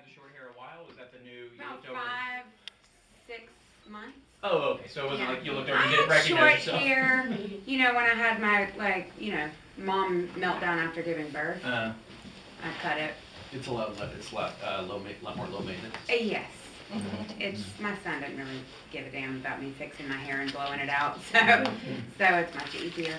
the short hair a while? Was that the new? You About looked over? 5-6 months. Oh, okay. So it wasn't like you looked over and I didn't had recognize short yourself. hair, you know, when I had my, like, you know, mom meltdown after giving birth. I cut it. It's a lot more low maintenance. Yes. It's, my son didn't really give a damn about me fixing my hair and blowing it out, so it's much easier.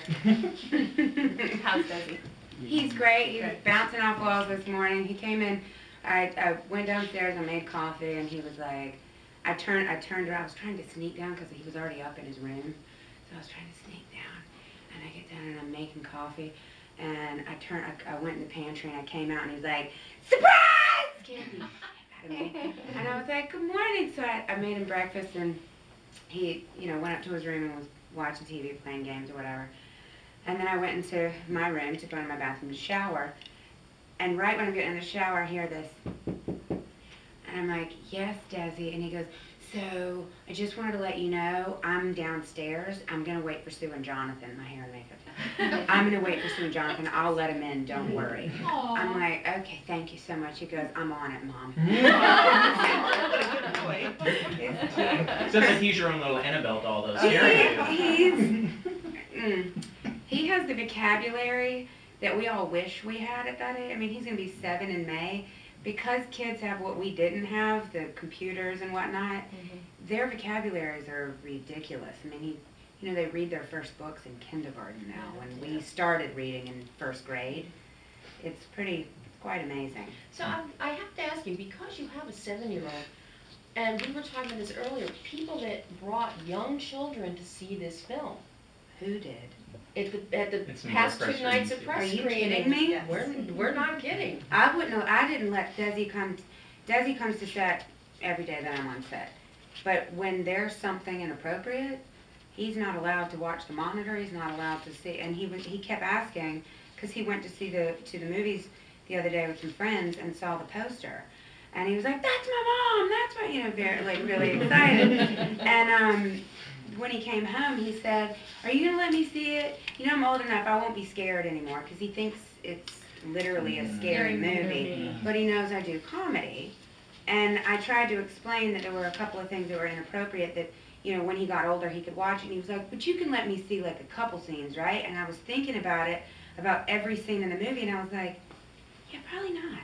How's Desi? He's great. He was bouncing off walls this morning. He came in, I went downstairs, I made coffee, and he was like, I turned around, I was trying to sneak down because he was already up in his room, so I was trying to sneak down, and I get down and I'm making coffee, and I went in the pantry and I came out and he was like, surprise! Scared me. And I was like, good morning. So I made him breakfast, and he, you know, went up to his room and was watching TV, playing games or whatever. And then I went into my room to go in my bathroom to shower. And right when I'm getting in the shower, I hear this. And I'm like, yes, Desi. And he goes, so I just wanted to let you know I'm downstairs. I'm going to wait for Sue and Jonathan, my hair and makeup. I'm going to wait for Sue and Jonathan. I'll let them in. Don't worry. Aww. I'm like, okay, thank you so much. He goes, I'm on it, Mom. Sounds like he's your own little Annabelle doll, though. Scary. He has the vocabulary that we all wish we had at that age. I mean, he's going to be 7 in May. Because kids have what we didn't have, the computers and whatnot, their vocabularies are ridiculous. I mean, you know, they read their first books in kindergarten now. When we started reading in first grade, it's quite amazing. So I have to ask you, because you have a 7-year-old, and we were talking about this earlier, people that brought young children to see this film. Who did? At the past 2 nights of press screening. Are you kidding me? Yes. We're not kidding. I wouldn't know. I didn't let Desi come. Desi comes to set every day that I'm on set. But when there's something inappropriate, he's not allowed to watch the monitor. He's not allowed to see. And he kept asking, because he went to see the movies the other day with some friends and saw the poster. And he was like, that's my mom, that's my, you know, very, like, really excited. And when he came home, he said, are you going to let me see it? You know, I'm old enough, I won't be scared anymore, because he thinks it's literally a scary movie. But he knows I do comedy. And I tried to explain that there were a couple of things that were inappropriate that, you know, when he got older, he could watch it. And he was like, but you can let me see, like, a couple scenes, right? And I was thinking about it, about every scene in the movie, and I was like, yeah, probably not.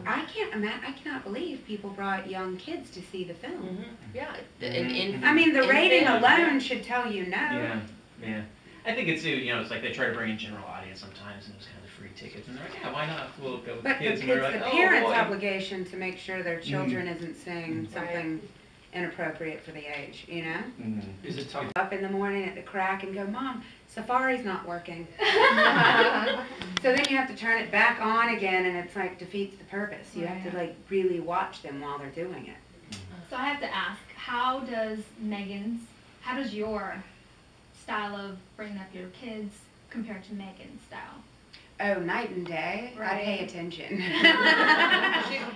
I cannot believe people brought young kids to see the film. Yeah. I mean, the rating alone should tell you no. Yeah. I think it's, you know, it's like they try to bring in general audience sometimes, and it's kind of free tickets, and they're like, yeah, why not? We'll go with But the kids. it's And we're the like, parents' oh, boy. obligation to make sure their children isn't seeing something inappropriate for the age, you know? Is it tough? Up in the morning at the crack and go, Mom, Safari's not working. So then you have to turn it back on again, and it's like defeats the purpose. You have to like really watch them while they're doing it. So I have to ask, how does your style of bringing up your kids compare to Megan's style? Oh, night and day. Right. I pay attention.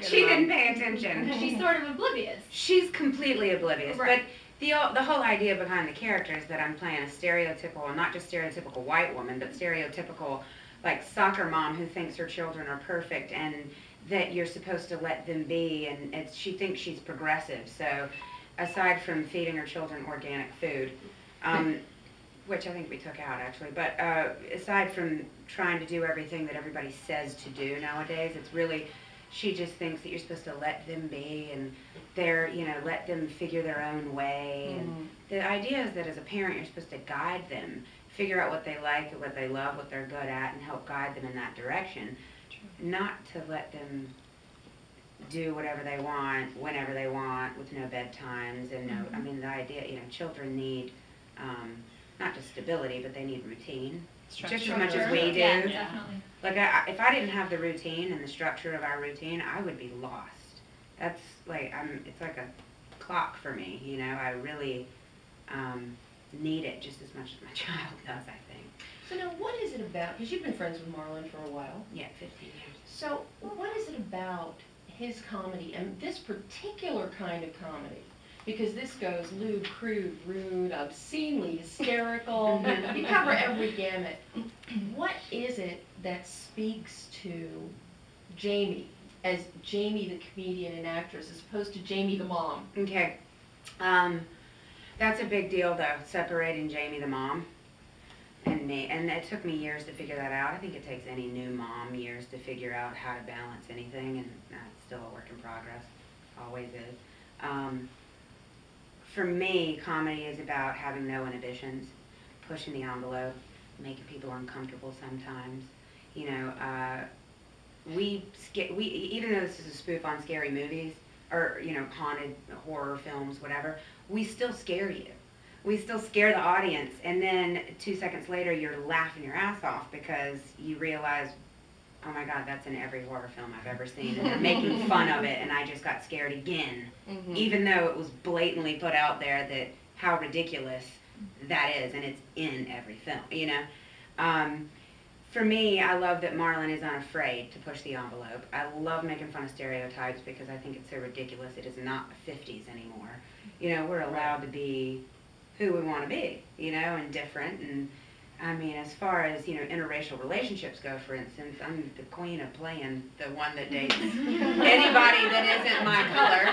She didn't pay attention. She's sort of oblivious. She's completely oblivious. Right. But the whole idea behind the character is that I'm playing a stereotypical, not just stereotypical white woman, but stereotypical like soccer mom who thinks her children are perfect and that you're supposed to let them be, and she thinks she's progressive. So aside from feeding her children organic food, which I think we took out actually, but aside from trying to do everything that everybody says to do nowadays, it's really, she just thinks that you're supposed to let them be and let them figure their own way. And the idea is that as a parent, you're supposed to guide them, figure out what they like and what they love, what they're good at, and help guide them in that direction. Not to let them do whatever they want, whenever they want, with no bedtimes and no, I mean, the idea, children need not just stability, but they need routine. Just as much as we do. Yeah, definitely. Like, if I didn't have the routine and the structure of our routine, I would be lost. That's like, it's like a clock for me, I really need it just as much as my child does, I think. So now, what is it about, because you've been friends with Marlon for a while. Yeah, 15 years. So what is it about his comedy, and this particular kind of comedy? Because this goes lewd, crude, rude, obscenely hysterical. You cover every gamut. What is it that speaks to Jamie as Jamie the comedian and actress as opposed to Jamie the mom? Okay. That's a big deal though, separating Jamie the mom and me. And it took me years to figure that out. I think it takes any new mom years to figure out how to balance anything, and that's still a work in progress. Always is. For me, comedy is about having no inhibitions, pushing the envelope, making people uncomfortable sometimes. You know, we even though this is a spoof on scary movies, or, you know, haunted horror films, whatever, we still scare you. We still scare the audience, and then 2 seconds later you're laughing your ass off because you realize, oh my God, that's in every horror film I've ever seen, and they're making fun of it, and I just got scared again, even though it was blatantly put out there that how ridiculous that is, and it's in every film, you know. For me, I love that Marlon is unafraid to push the envelope. I love making fun of stereotypes because I think it's so ridiculous. It is not the 50s anymore. You know, we're allowed to be who we want to be, you know, and different. And I mean, as far as, you know, interracial relationships go, for instance, I'm the queen of playing the one that dates anybody that isn't my color.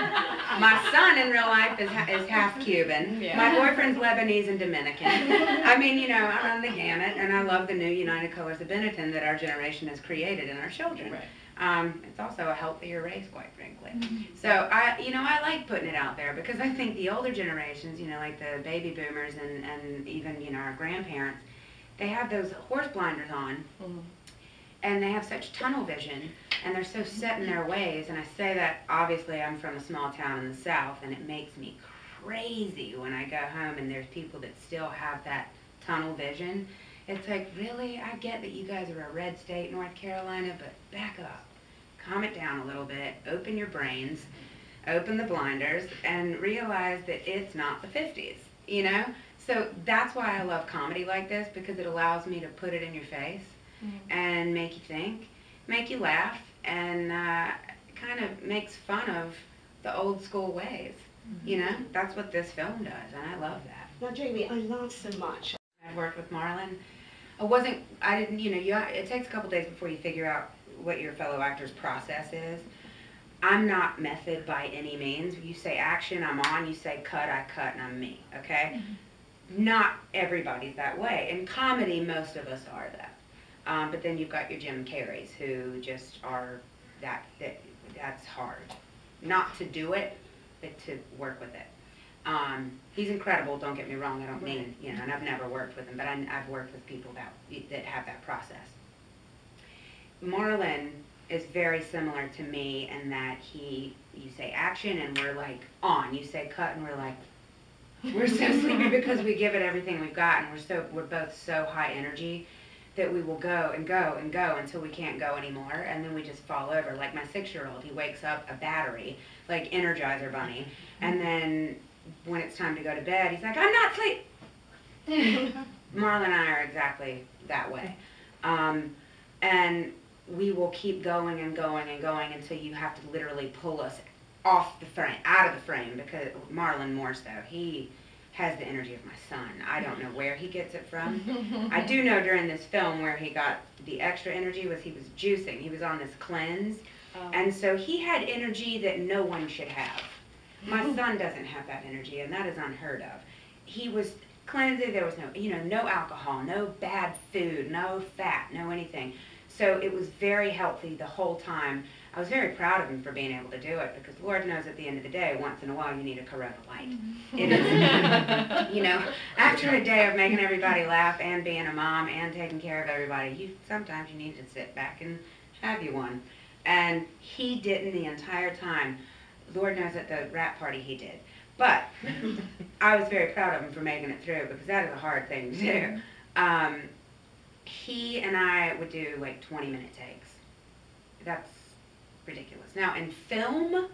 My son in real life is half Cuban. Yeah. My boyfriend's Lebanese and Dominican. I mean, you know, I run the gamut, and I love the new United Colors of Benetton that our generation has created in our children. Right. It's also a healthier race, quite frankly. So I like putting it out there because I think the older generations, you know, like the baby boomers and even, you know, our grandparents, they have those horse blinders on, and they have such tunnel vision, and they're so set in their ways. And I say that, obviously, I'm from a small town in the South, and it makes me crazy when I go home and there's people that still have that tunnel vision. It's like, really? I get that you guys are a red state, North Carolina, but back up. Calm it down a little bit. Open your brains. Open the blinders, and realize that it's not the 50s, you know? So that's why I love comedy like this, because it allows me to put it in your face and make you think, make you laugh, and kind of makes fun of the old school ways. You know, that's what this film does, and I love that. Now, Jamie, I laughed so much. I worked with Marlon. It takes a couple days before you figure out what your fellow actor's process is. I'm not method by any means. You say action, I'm on. You say cut, I cut, and I'm me, okay? Not everybody's that way. In comedy, most of us are that. But then you've got your Jim Carreys who just are that's hard. Not to do it, but to work with it. He's incredible, don't get me wrong. I don't mean, you know, and I've never worked with him, but I've worked with people that have that process. Marlon is very similar to me in that you say action and we're like on. You say cut and we're like, we're so sleepy because we give it everything we've got, and we're both so high energy that we will go and go and go until we can't go anymore, and then we just fall over. Like my 6-year-old, he wakes up a battery, like Energizer Bunny, and then when it's time to go to bed, he's like, I'm not asleep. Marlon and I are exactly that way. And we will keep going and going and going until you have to literally pull us off the frame, out of the frame, because Marlon more so. He has the energy of my son. I don't know where he gets it from. I do know during this film where he got the extra energy was he was juicing. He was on this cleanse. And so he had energy that no one should have. My son doesn't have that energy, and that is unheard of. He was cleansing. There was no alcohol, no bad food, no fat, no anything. So it was very healthy the whole time. I was very proud of him for being able to do it, because Lord knows at the end of the day, once in a while you need a Corona Light. It is, you know, after a day of making everybody laugh and being a mom and taking care of everybody, sometimes you need to sit back and have you one. And he didn't the entire time. Lord knows at the rap party he did. But I was very proud of him for making it through, because that is a hard thing to do. He and I would do like 20-minute takes. That's ridiculous. Now in film,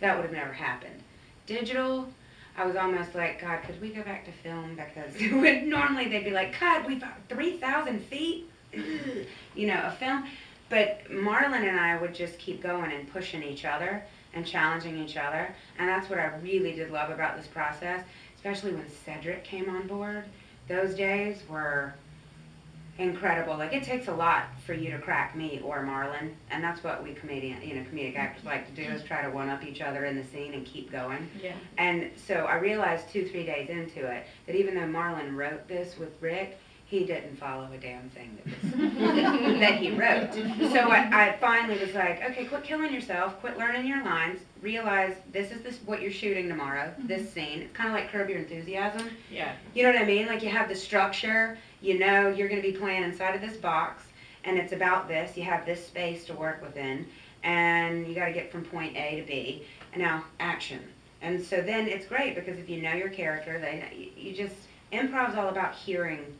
that would have never happened. Digital, I was almost like, God, could we go back to film? Because normally they'd be like, God, we've got 3,000 feet, you know, a film. But Marlon and I would just keep going and pushing each other and challenging each other. And that's what I really did love about this process, especially when Cedric came on board. Those days were incredible. Like, it takes a lot for you to crack me or Marlon, and that's what we comedic actors like to do, is try to one-up each other in the scene and keep going. Yeah. And so I realized 2-3 days into it that even though Marlon wrote this with Rick, he didn't follow a damn thing that he wrote. So I finally was like, okay, quit killing yourself, quit learning your lines, realize this is what you're shooting tomorrow, this scene. It's kind of like Curb Your Enthusiasm. Yeah. You know what I mean? Like, you have the structure, you know you're going to be playing inside of this box, and it's about this. You have this space to work within, and you got to get from point A to B, and now action. And so then it's great, because if you know your character, you just, improv's all about hearing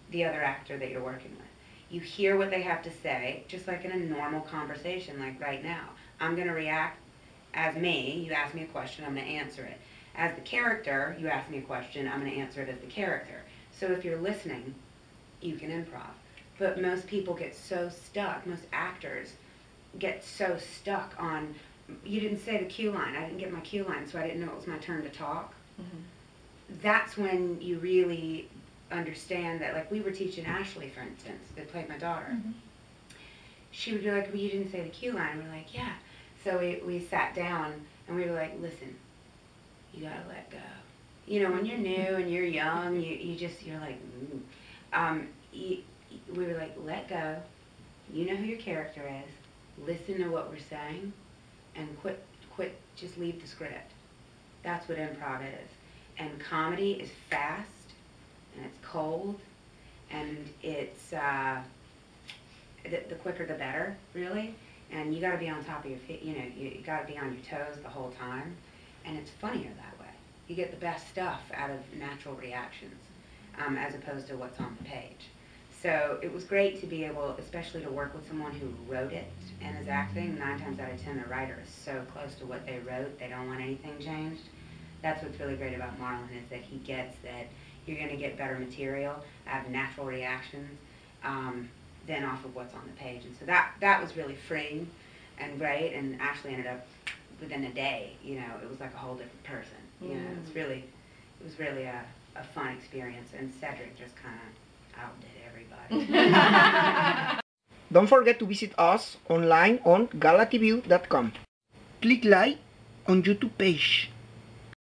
the other actor that you're working with. You hear what they have to say, just like in a normal conversation, like right now. I'm going to react as me. You ask me a question, I'm going to answer it. As the character, you ask me a question, I'm going to answer it as the character. So if you're listening, you can improv. But most people get so stuck, most actors get so stuck on, you didn't say the cue line, I didn't get my cue line, so I didn't know it was my turn to talk. That's when you really understand that. Like, we were teaching Ashley, for instance, that played my daughter. She would be like, well, you didn't say the cue line. And we're like, yeah. So we sat down and we were like, listen, you gotta let go. You know, when you're new and you're young, you're like, we were like, let go. You know who your character is. Listen to what we're saying, and quit. Just leave the script. That's what improv is. And comedy is fast, and it's cold, and it's the quicker the better, really. And you got to be on top of your feet. You know, you got to be on your toes the whole time, and it's funnier that way. You get the best stuff out of natural reactions, as opposed to what's on the page. So it was great to be able, especially to work with someone who wrote it and is acting. 9 times out of 10, the writer is so close to what they wrote, they don't want anything changed. That's what's really great about Marlon, is that he gets that you're going to get better material out of natural reactions than off of what's on the page. And so that was really freeing and great. And Ashley ended up, within a day, you know, it was like a whole different person. You know, it was really a fun experience. And Cedric just kind of outdid everybody. Don't forget to visit us online on galatv.com. Click like on YouTube page.